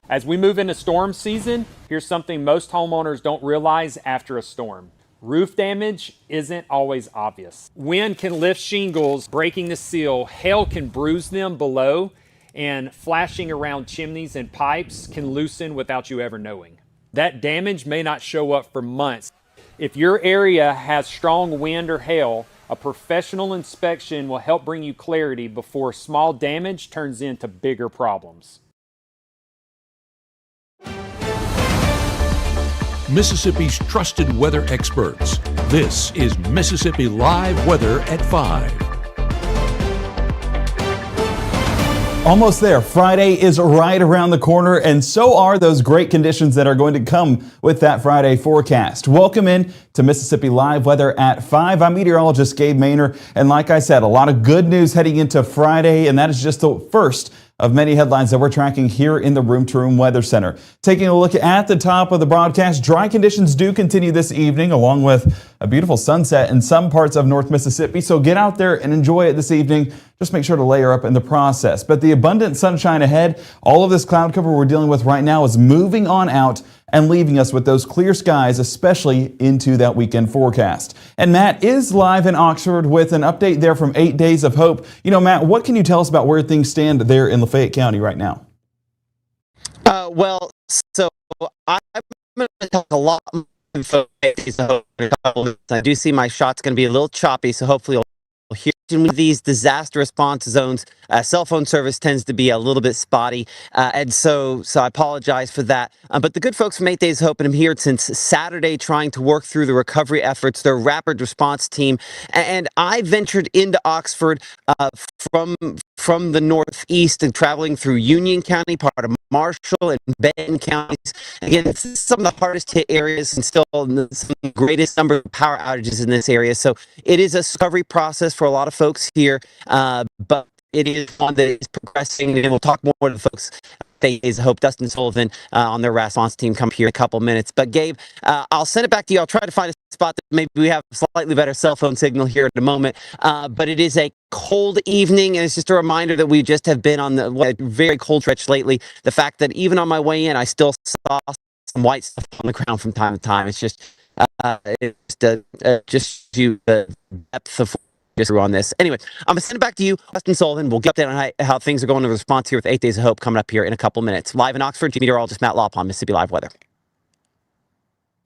As we move into storm season, here's something most homeowners don't realize after a storm. Roof damage isn't always obvious. Wind can lift shingles, breaking the seal. Hail can bruise them below, and flashing around chimneys and pipes can loosen without you ever knowing. That damage may not show up for months. If your area has strong wind or hail, a professional inspection will help bring you clarity before small damage turns into bigger problems. Mississippi's trusted weather experts. This is Mississippi Live Weather at 5. Almost there. Friday is right around the corner, and so are those great conditions that are going to come with that Friday forecast. Welcome in to Mississippi Live Weather at 5. I'm meteorologist Gabe, and like I said, a lot of good news heading into Friday, and that is just the first of many headlines that we're tracking here in the Room to Room Weather Center. Taking a look at the top of the broadcast, dry conditions do continue this evening, along with a beautiful sunset in some parts of North Mississippi. So get out there and enjoy it this evening. Just make sure to layer up in the process. But the abundant sunshine ahead, all of this cloud cover we're dealing with right now is moving on out and leaving us with those clear skies, especially into that weekend forecast. And Matt is live in Oxford with an update there from 8 Days of Hope. You know, Matt, what can you tell us about where things stand there in Lafayette County right now? So I'm going to talk a lot more info. I do see my shot's going to be a little choppy, so hopefully you'll hear. In these disaster response zones, cell phone service tends to be a little bit spotty, and so I apologize for that. But the good folks from 8 Days of Hope, and I'm here since Saturday trying to work through the recovery efforts, their rapid response team, and I ventured into Oxford from the northeast and traveling through Union County, part of Marshall and Benton counties. Again, this is some of the hardest hit areas and still some of the greatest number of power outages in this area. So it is a recovery process for a lot of folks here, but it is one that is progressing, and we'll talk more to the folks. Days of Hope, Dustin Sullivan on their response team come here in a couple minutes. But Gabe, I'll send it back to you. I'll try to find a spot that maybe we have a slightly better cell phone signal here in a moment. But it is a cold evening, and it's just a reminder that we just have been on the very cold stretch lately. The fact that even on my way in, I still saw some white stuff on the ground from time to time. It's just just you the depth of just on this. Anyway, I'm going to send it back to you, Dustin Sullivan. We'll get update on how things are going in response here with 8 Days of Hope coming up here in a couple minutes. Live in Oxford, meteorologist Matt Lawpon, Mississippi Live Weather.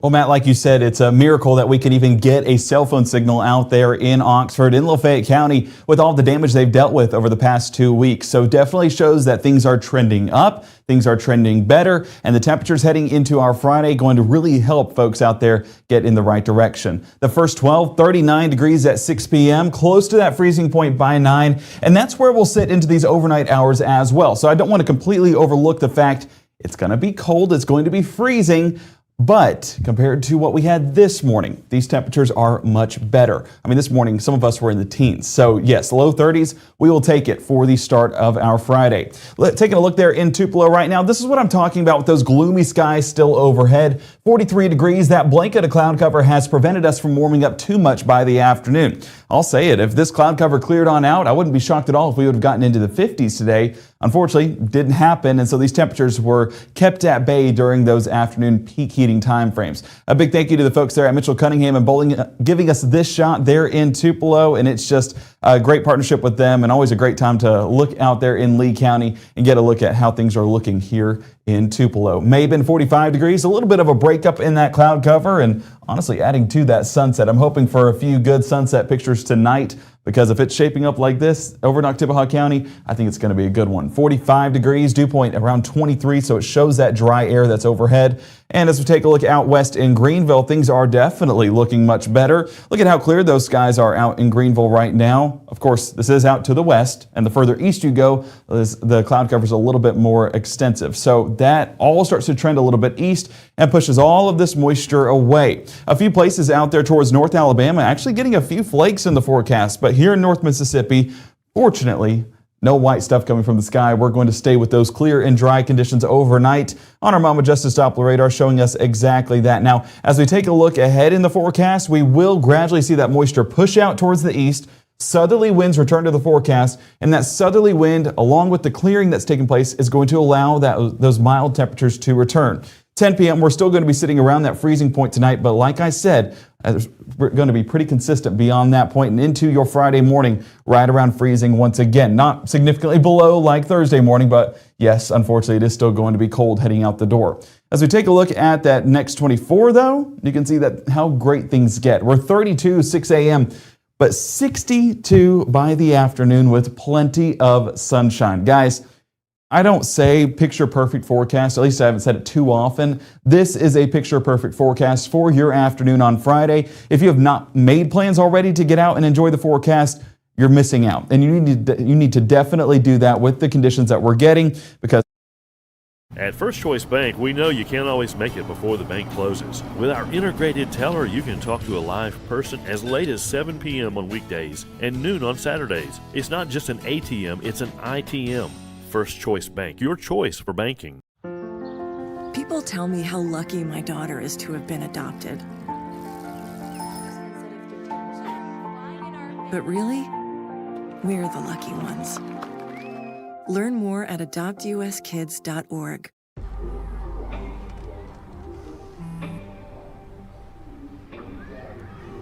Well, Matt, like you said, it's a miracle that we can even get a cell phone signal out there in Oxford, in Lafayette County, with all the damage they've dealt with over the past 2 weeks. So definitely shows that things are trending up, things are trending better, and the temperatures heading into our Friday going to really help folks out there get in the right direction. The first 39 degrees at 6 p.m., close to that freezing point by 9, and that's where we'll sit into these overnight hours as well. So I don't want to completely overlook the fact it's going to be cold, it's going to be freezing, but compared to what we had this morning, these temperatures are much better. I mean, this morning, some of us were in the teens. So yes, low 30s, we will take it for the start of our Friday. Taking a look there in Tupelo right now, this is what I'm talking about with those gloomy skies still overhead. 43 degrees, that blanket of cloud cover has prevented us from warming up too much by the afternoon. I'll say it, if this cloud cover cleared on out, I wouldn't be shocked at all if we would have gotten into the 50s today. Unfortunately, didn't happen, and so these temperatures were kept at bay during those afternoon peak heating time frames. A big thank you to the folks there at Mitchell Cunningham and Bowling giving us this shot there in Tupelo, and it's just a great partnership with them and always a great time to look out there in Lee County and get a look at how things are looking here in Tupelo. May have been 45 degrees, a little bit of a breakup in that cloud cover, and honestly adding to that sunset. I'm hoping for a few good sunset pictures tonight, because if it's shaping up like this over in Oktibbeha County, I think it's going to be a good one. 45 degrees, dew point around 23, so it shows that dry air that's overhead. And as we take a look out west in Greenville, things are definitely looking much better. Look at how clear those skies are out in Greenville right now. Of course, this is out to the west, and the further east you go, the cloud cover is a little bit more extensive. So that all starts to trend a little bit east and pushes all of this moisture away. A few places out there towards North Alabama actually getting a few flakes in the forecast, but here in North Mississippi, fortunately, no white stuff coming from the sky. We're going to stay with those clear and dry conditions overnight on our Mama Justice Doppler radar, showing us exactly that. Now, as we take a look ahead in the forecast, we will gradually see that moisture push out towards the east. Southerly winds return to the forecast, and that southerly wind, along with the clearing that's taking place, is going to allow those mild temperatures to return. 10 p.m., we're still going to be sitting around that freezing point tonight, but like I said, we're going to be pretty consistent beyond that point and into your Friday morning, right around freezing once again. Not significantly below like Thursday morning, but yes, unfortunately, it is still going to be cold heading out the door. As we take a look at that next 24, though, you can see that how great things get. We're 32, 6 a.m., but 62 by the afternoon with plenty of sunshine. Guys, I don't say picture perfect forecast, at least I haven't said it too often. This is a picture perfect forecast for your afternoon on Friday. If you have not made plans already to get out and enjoy the forecast, you're missing out. And you need to definitely do that with the conditions that we're getting, because at First Choice Bank, we know you can't always make it before the bank closes. With our integrated teller, you can talk to a live person as late as 7 p.m. on weekdays and noon on Saturdays. It's not just an ATM, it's an ITM. First Choice Bank, your choice for banking. People tell me how lucky my daughter is to have been adopted. But really, we're the lucky ones. Learn more at adoptuskids.org.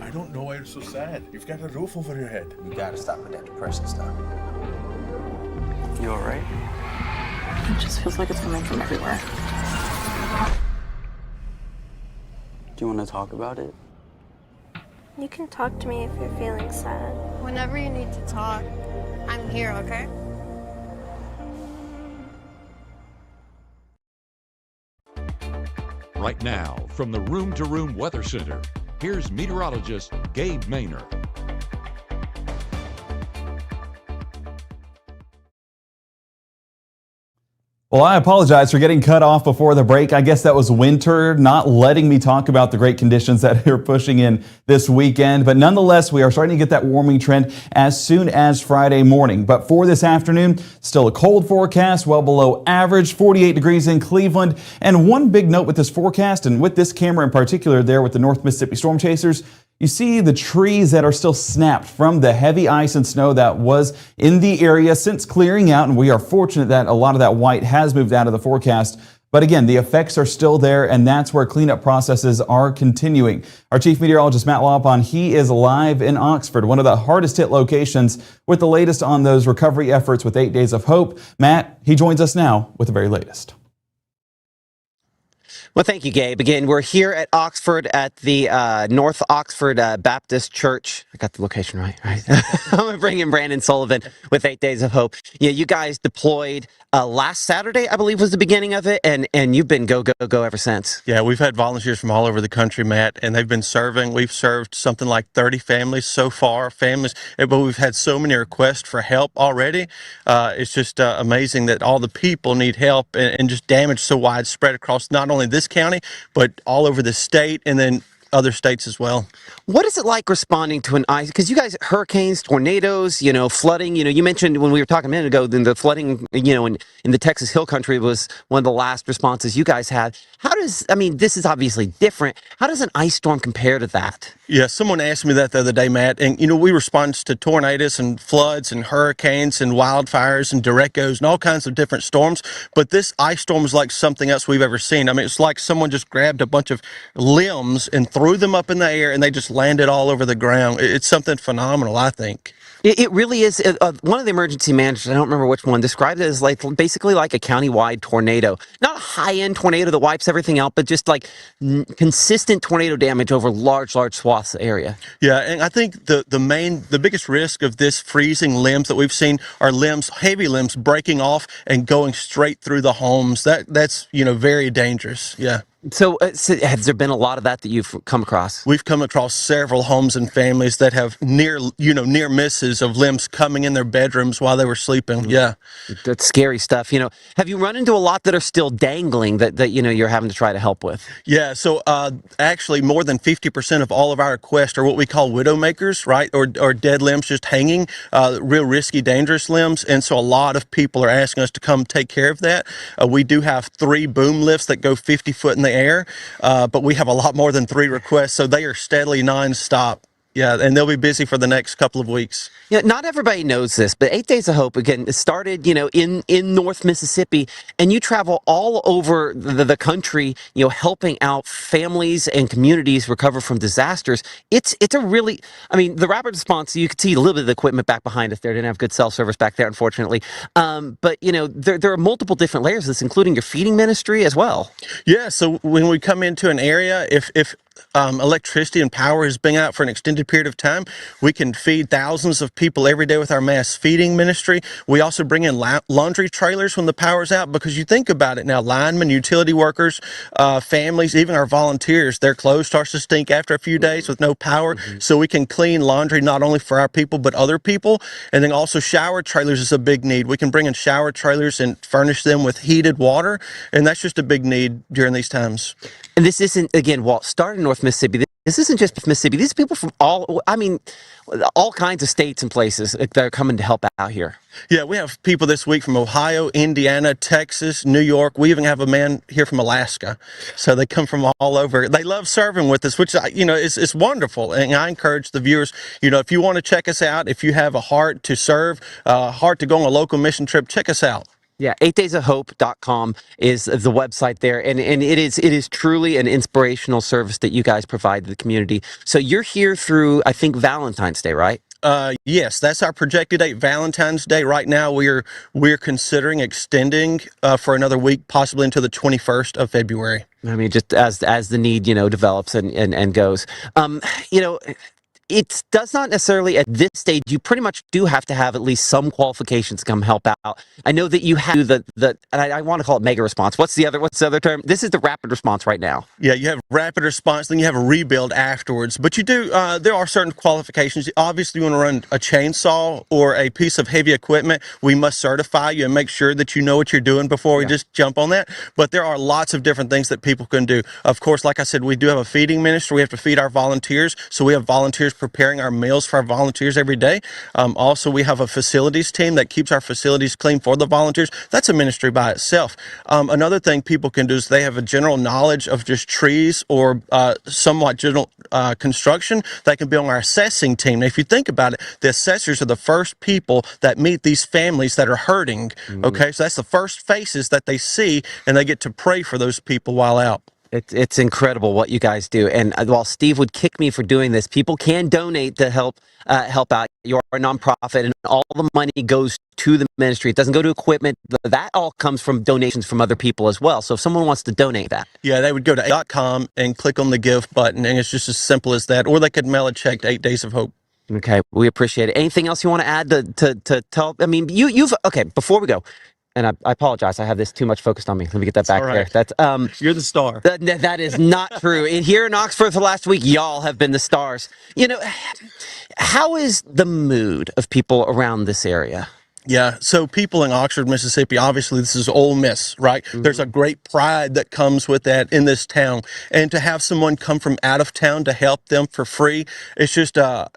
I don't know why you're so sad. You've got a roof over your head. You gotta stop with that depression stuff. You alright? It just feels like it's coming from everywhere. Do you want to talk about it? You can talk to me if you're feeling sad. Whenever you need to talk, I'm here, okay? Right now, from the Room to Room Weather Center, here's meteorologist Gabe Maynard. Well, I apologize for getting cut off before the break. I guess that was winter not letting me talk about the great conditions that are pushing in this weekend. But nonetheless, we are starting to get that warming trend as soon as Friday morning. But for this afternoon, still a cold forecast, well below average, 48 degrees in Cleveland. And one big note with this forecast, and with this camera in particular there with the North Mississippi Storm Chasers, you see the trees that are still snapped from the heavy ice and snow that was in the area since clearing out, and we are fortunate that a lot of that white has moved out of the forecast. But again, the effects are still there, and that's where cleanup processes are continuing. Our chief meteorologist, Matt Lopon, he is live in Oxford, one of the hardest hit locations, with the latest on those recovery efforts with 8 Days of Hope. Matt, he joins us now with the very latest. Well, thank you, Gabe. Again, we're here at Oxford at the North Oxford Baptist Church. I got the location right? I'm going to bring in Brandon Sullivan with 8 Days of Hope. Yeah, you guys deployed last Saturday, I believe was the beginning of it, and you've been go ever since. Yeah, we've had volunteers from all over the country, Matt, and they've been serving. We've served something like 30 families so far, but we've had so many requests for help already. It's just amazing that all the people need help, and just damage so widespread across not only this county, but all over the state and then other states as well. What is it like responding to an ice? Because you guys, hurricanes, tornadoes, flooding, you mentioned when we were talking a minute ago, then the flooding, in the Texas Hill Country was one of the last responses you guys had. This is obviously different. How does an ice storm compare to that? Yeah, someone asked me that the other day, Matt, and we respond to tornadoes and floods and hurricanes and wildfires and derechoes and all kinds of different storms, but this ice storm is like something else we've ever seen. It's like someone just grabbed a bunch of limbs and threw them up in the air and they just landed all over the ground. It's something phenomenal, I think. It really is. One of the emergency managers, I don't remember which one, described it as basically like a county-wide tornado. Not a high-end tornado that wipes everything out, but just like consistent tornado damage over large swaths of area. Yeah, and I think the biggest risk of this freezing limbs that we've seen are heavy limbs breaking off and going straight through the homes. That's very dangerous. Yeah. So has there been a lot of that you've come across? We've come across several homes and families that have near misses of limbs coming in their bedrooms while they were sleeping. Mm-hmm. Yeah. That's scary stuff. Have you run into a lot that are still dangling that you're having to try to help with? Yeah. So actually more than 50% of all of our requests are what we call widowmakers, right? Or dead limbs just hanging, real risky, dangerous limbs. And so a lot of people are asking us to come take care of that. We do have 3 boom lifts that go 50 foot in the air, but we have a lot more than 3 requests, so they are steadily nonstop. Yeah, and they'll be busy for the next couple of weeks. Yeah, not everybody knows this, but 8 Days of Hope, again, it started, in North Mississippi, and you travel all over the country, helping out families and communities recover from disasters. It's a really, the rapid response, you could see a little bit of the equipment back behind us there. Didn't have good cell service back there, unfortunately. But, there are multiple different layers of this, including your feeding ministry as well. Yeah, so when we come into an area, if electricity and power has been out for an extended period of time, we can feed thousands of people every day with our mass feeding ministry. We also bring in laundry trailers when the power's out, because you think about it now, linemen, utility workers, families, even our volunteers, their clothes starts to stink after a few days with no power. So we can clean laundry not only for our people but other people. And then also shower trailers is a big need. We can bring in shower trailers and furnish them with heated water, and that's just a big need during these times. And this isn't, again, Walt started in North Mississippi. This isn't just Mississippi. These are people from all kinds of states and places that are coming to help out here. Yeah, we have people this week from Ohio, Indiana, Texas, New York. We even have a man here from Alaska. So they come from all over. They love serving with us, which, is wonderful. And I encourage the viewers, if you want to check us out, if you have a heart to serve, a heart to go on a local mission trip, check us out. Yeah, 8daysofhope.com is the website there, and it is truly an inspirational service that you guys provide to the community. So you're here through, I think, Valentine's Day, right? Yes, that's our projected date, Valentine's Day. Right now, we're considering extending for another week, possibly into the 21st of February. Just as the need, develops and goes. It does not necessarily at this stage. You pretty much do have to have at least some qualifications to come help out. I know that you have and I want to call it mega response. What's the other term? This is the rapid response right now. Yeah, you have rapid response, then you have a rebuild afterwards. But you do, there are certain qualifications. Obviously, you want to run a chainsaw or a piece of heavy equipment. We must certify you and make sure that you know what you're doing before we just jump on that. But there are lots of different things that people can do. Of course, like I said, we do have a feeding ministry. We have to feed our volunteers. So we have volunteers preparing our meals for our volunteers every day. Also, we have a facilities team that keeps our facilities clean for the volunteers. That's a ministry by itself. Another thing people can do is they have a general knowledge of just trees or somewhat general construction. They can be on our assessing team. Now, if you think about it, the assessors are the first people that meet these families that are hurting. Okay, so that's the first faces that they see, and they get to pray for those people while out. It's incredible what you guys do. And while Steve would kick me for doing this, people can donate to help out. You're a nonprofit, and all the money goes to the ministry. It doesn't go to equipment. That all comes from donations from other people as well. So if someone wants to donate that. Yeah, they would go to .com and click on the give button, and it's just as simple as that. Or they could mail a check to 8 Days of Hope. Okay, we appreciate it. Anything else you want to add to tell? Okay, before we go. And I apologize. I have this too much focused on me. Let me get that back there. That's you're the star. That is not true. Here in Oxford for the last week, y'all have been the stars. How is the mood of people around this area? Yeah, so people in Oxford, Mississippi, obviously this is Ole Miss, right? There's a great pride that comes with that in this town, and to have someone come from out of town to help them for free, it's just a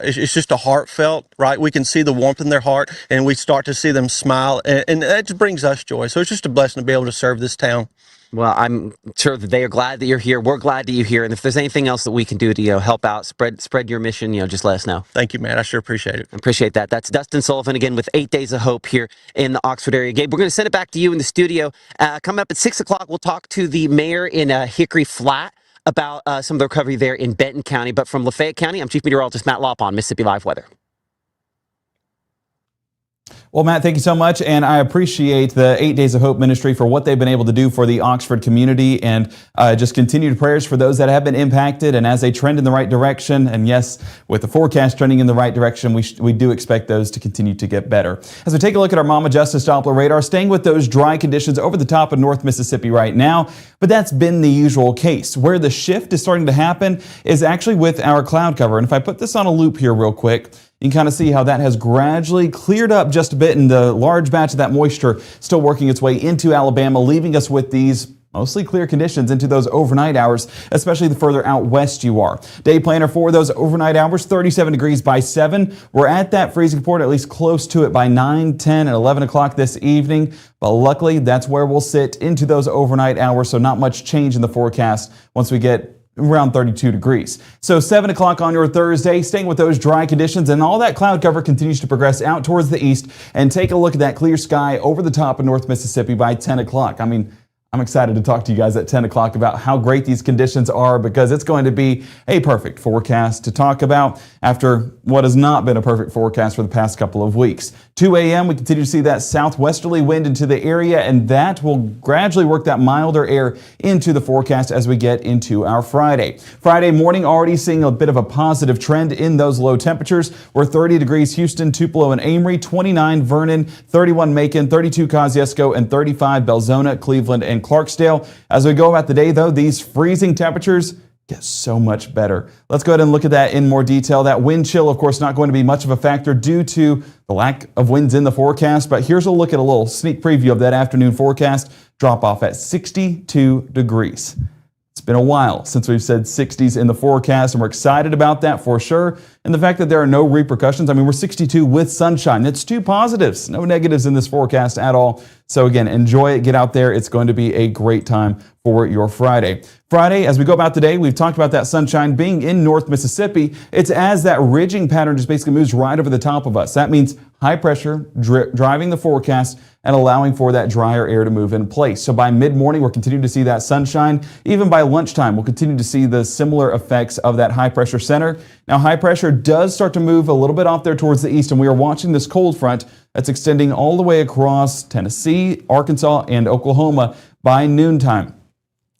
heartfelt, right? We can see the warmth in their heart, and we start to see them smile, and that just brings us joy. So it's just a blessing to be able to serve this town. Well, I'm sure that they are glad that you're here. We're glad that you're here. And if there's anything else that we can do to help out, spread your mission, just let us know. Thank you, man. I sure appreciate it. I appreciate that. That's Dustin Sullivan again with 8 Days of Hope here in the Oxford area. Gabe, we're going to send it back to you in the studio. Coming up at 6 o'clock, we'll talk to the mayor in Hickory Flat about some of the recovery there in Benton County. But from Lafayette County, I'm Chief Meteorologist Matt Lopp on Mississippi Live Weather. Well, Matt, thank you so much, and I appreciate the 8 Days of Hope Ministry for what they've been able to do for the Oxford community, and just continued prayers for those that have been impacted, and as they trend in the right direction, and yes, with the forecast trending in the right direction, we do expect those to continue to get better. As we take a look at our Mama Justice Doppler radar, staying with those dry conditions over the top of North Mississippi right now, but that's been the usual case. Where the shift is starting to happen is actually with our cloud cover, and if I put this on a loop here real quick, you can kind of see how that has gradually cleared up just a bit, and the large batch of that moisture still working its way into Alabama, leaving us with these mostly clear conditions into those overnight hours, especially the further out west you are. Day planner for those overnight hours, 37 degrees by 7. We're at that freezing point, at least close to it by 9, 10, and 11 o'clock this evening. But luckily, that's where we'll sit into those overnight hours, so not much change in the forecast once we get around 32 degrees. So 7 o'clock on your Thursday, staying with those dry conditions, and all that cloud cover continues to progress out towards the east. And take a look at that clear sky over the top of North Mississippi by 10 o'clock. I mean, I'm excited to talk to you guys at 10 o'clock about how great these conditions are, because it's going to be a perfect forecast to talk about after what has not been a perfect forecast for the past couple of weeks. 2 a.m. we continue to see that southwesterly wind into the area, and that will gradually work that milder air into the forecast as we get into our Friday. Friday morning, already seeing a bit of a positive trend in those low temperatures. We're 30 degrees Houston, Tupelo, and Amory, 29 Vernon, 31 Macon, 32 Kosciuszko, and 35 Belzona, Cleveland, and Clarksdale. As we go about the day, though, these freezing temperatures get so much better. Let's go ahead and look at that in more detail. That wind chill, of course, not going to be much of a factor due to the lack of winds in the forecast, but here's a look at a little sneak preview of that afternoon forecast. Drop off at 62 degrees. It's been a while since we've said 60s in the forecast, and we're excited about that for sure. And the fact that there are no repercussions. I mean, we're 62 with sunshine. That's two positives, no negatives in this forecast at all. So again, enjoy it, get out there. It's going to be a great time for your Friday. Friday, as we go about today, we've talked about that sunshine being in North Mississippi. It's as that ridging pattern just basically moves right over the top of us. That means high pressure driving the forecast and allowing for that drier air to move in place. So by mid-morning, we're continuing to see that sunshine. Even by lunchtime, we'll continue to see the similar effects of that high pressure center. Now, high pressure does start to move a little bit off there towards the east, and we are watching this cold front that's extending all the way across Tennessee, Arkansas, and Oklahoma by noontime.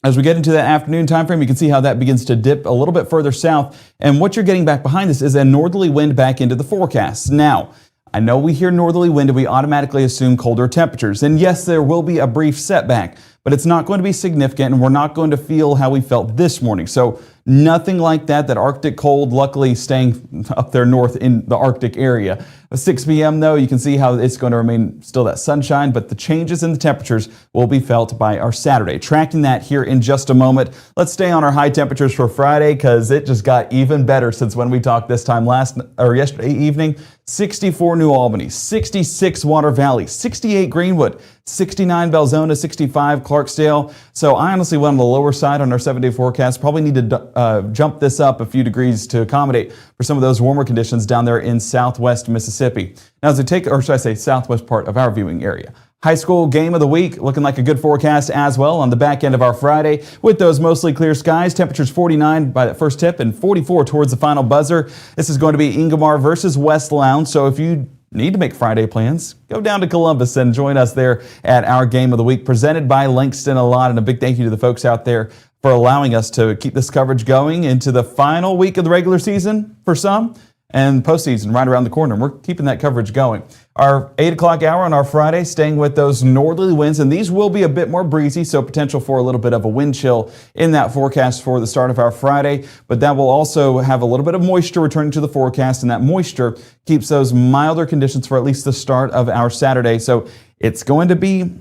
As we get into that afternoon time frame, you can see how that begins to dip a little bit further south. And what you're getting back behind this is a northerly wind back into the forecast. Now, I know we hear northerly wind and we automatically assume colder temperatures. And yes, there will be a brief setback, but it's not going to be significant, and we're not going to feel how we felt this morning. So nothing like that. That Arctic cold, luckily staying up there north in the Arctic area. At 6 p.m. though, you can see how it's going to remain still that sunshine, but the changes in the temperatures will be felt by our Saturday. Tracking that here in just a moment. Let's stay on our high temperatures for Friday, because it just got even better since when we talked this time yesterday evening. 64 New Albany, 66 Water Valley, 68 Greenwood, 69 Belzona, 65 Clarksdale. So I honestly went on the lower side on our 7-day forecast. Probably need to jump this up a few degrees to accommodate for some of those warmer conditions down there in southwest Mississippi. Now, as we take, or should I say, southwest part of our viewing area. High school game of the week, looking like a good forecast as well on the back end of our Friday with those mostly clear skies. Temperatures 49 by that first tip and 44 towards the final buzzer. This is going to be Ingomar versus West Lowndes. So if you need to make Friday plans, go down to Columbus and join us there at our game of the week, presented by Langston a lot. And a big thank you to the folks out there for allowing us to keep this coverage going into the final week of the regular season for some, and postseason right around the corner. We're keeping that coverage going. Our 8 o'clock hour on our Friday, staying with those northerly winds, and these will be a bit more breezy, so potential for a little bit of a wind chill in that forecast for the start of our Friday, but that will also have a little bit of moisture returning to the forecast, and that moisture keeps those milder conditions for at least the start of our Saturday. So it's going to be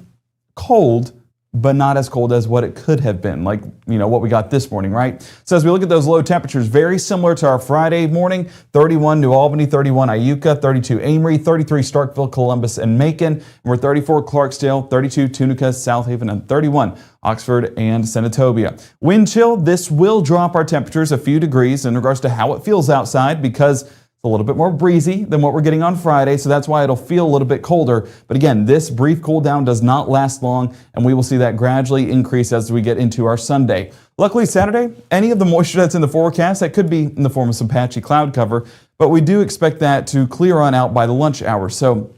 cold, but not as cold as what it could have been, like, what we got this morning, right? So as we look at those low temperatures, very similar to our Friday morning, 31 New Albany, 31 Iuka, 32 Amory, 33 Starkville, Columbus, and Macon. And we're 34 Clarksdale, 32 Tunica, South Haven, and 31 Oxford and Senatobia. Wind chill, this will drop our temperatures a few degrees in regards to how it feels outside, because a little bit more breezy than what we're getting on Friday, so that's why it'll feel a little bit colder. But again, this brief cool down does not last long, and we will see that gradually increase as we get into our Sunday. Luckily, Saturday, any of the moisture that's in the forecast, that could be in the form of some patchy cloud cover, but we do expect that to clear on out by the lunch hour. So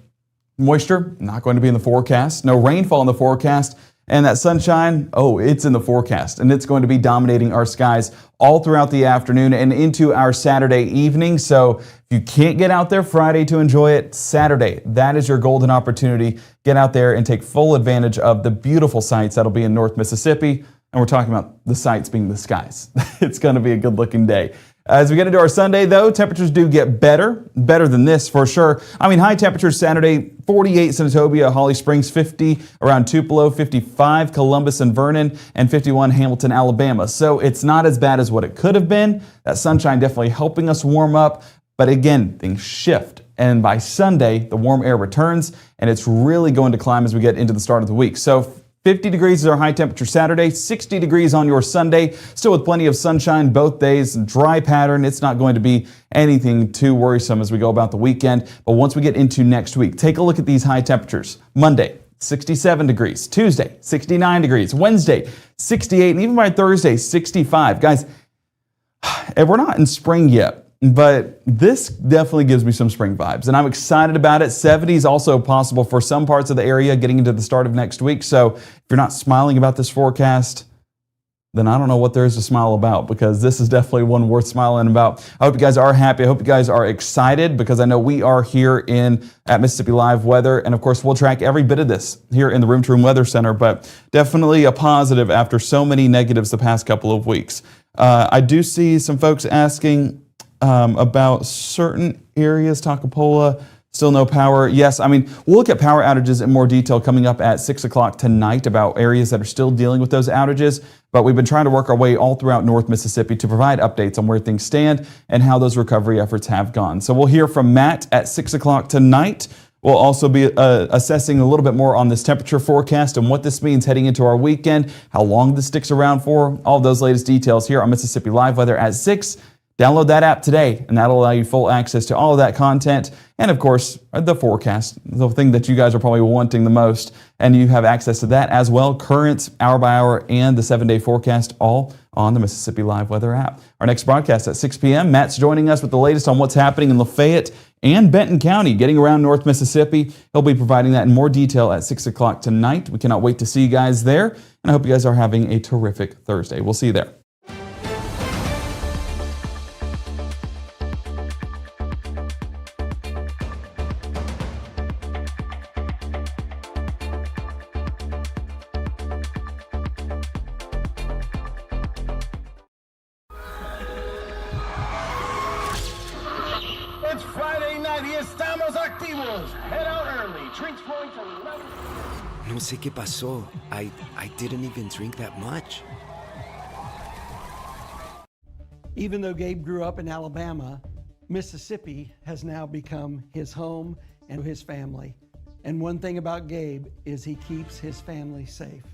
moisture, not going to be in the forecast. No rainfall in the forecast. And that sunshine, it's in the forecast, and it's going to be dominating our skies all throughout the afternoon and into our Saturday evening. So if you can't get out there Friday to enjoy it, Saturday, that is your golden opportunity. Get out there and take full advantage of the beautiful sights that'll be in North Mississippi. And we're talking about the sights being the skies. It's going to be a good looking day. As we get into our Sunday, though, temperatures do get better than this for sure. I mean, high temperatures Saturday, 48 Senatobia, Holly Springs, 50 around Tupelo, 55 Columbus and Vernon, and 51 Hamilton, Alabama. So it's not as bad as what it could have been. That sunshine definitely helping us warm up. But again, things shift. And by Sunday, the warm air returns, and it's really going to climb as we get into the start of the week. So 50 degrees is our high temperature Saturday, 60 degrees on your Sunday, still with plenty of sunshine both days, dry pattern. It's not going to be anything too worrisome as we go about the weekend. But once we get into next week, take a look at these high temperatures. Monday, 67 degrees. Tuesday, 69 degrees. Wednesday, 68. And even by Thursday, 65. Guys, and we're not in spring yet, but this definitely gives me some spring vibes, and I'm excited about it. 70 is also possible for some parts of the area getting into the start of next week. So if you're not smiling about this forecast, then I don't know what there is to smile about, because this is definitely one worth smiling about. I hope you guys are happy. I hope you guys are excited, because I know we are here at Mississippi Live Weather. And of course, we'll track every bit of this here in the Room to Room Weather Center, but definitely a positive after so many negatives the past couple of weeks. I do see some folks asking about certain areas. Takapola, still no power. Yes, I mean, we'll look at power outages in more detail coming up at 6 o'clock tonight about areas that are still dealing with those outages. But we've been trying to work our way all throughout North Mississippi to provide updates on where things stand and how those recovery efforts have gone. So we'll hear from Matt at 6 o'clock tonight. We'll also be assessing a little bit more on this temperature forecast and what this means heading into our weekend, how long this sticks around for, all of those latest details here on Mississippi Live Weather at 6. Download that app today, and that'll allow you full access to all of that content. And of course, the forecast, the thing that you guys are probably wanting the most. And you have access to that as well. Current, hour by hour, and the 7-day forecast, all on the Mississippi Live Weather app. Our next broadcast at 6 p.m. Matt's joining us with the latest on what's happening in Lafayette and Benton County, getting around North Mississippi. He'll be providing that in more detail at 6 o'clock tonight. We cannot wait to see you guys there. And I hope you guys are having a terrific Thursday. We'll see you there. It's Friday night y estamos activos. Head out early. Drinks flowing from 11. No sé qué pasó. I didn't even drink that much. Even though Gabe grew up in Alabama, Mississippi has now become his home and his family. And one thing about Gabe is he keeps his family safe.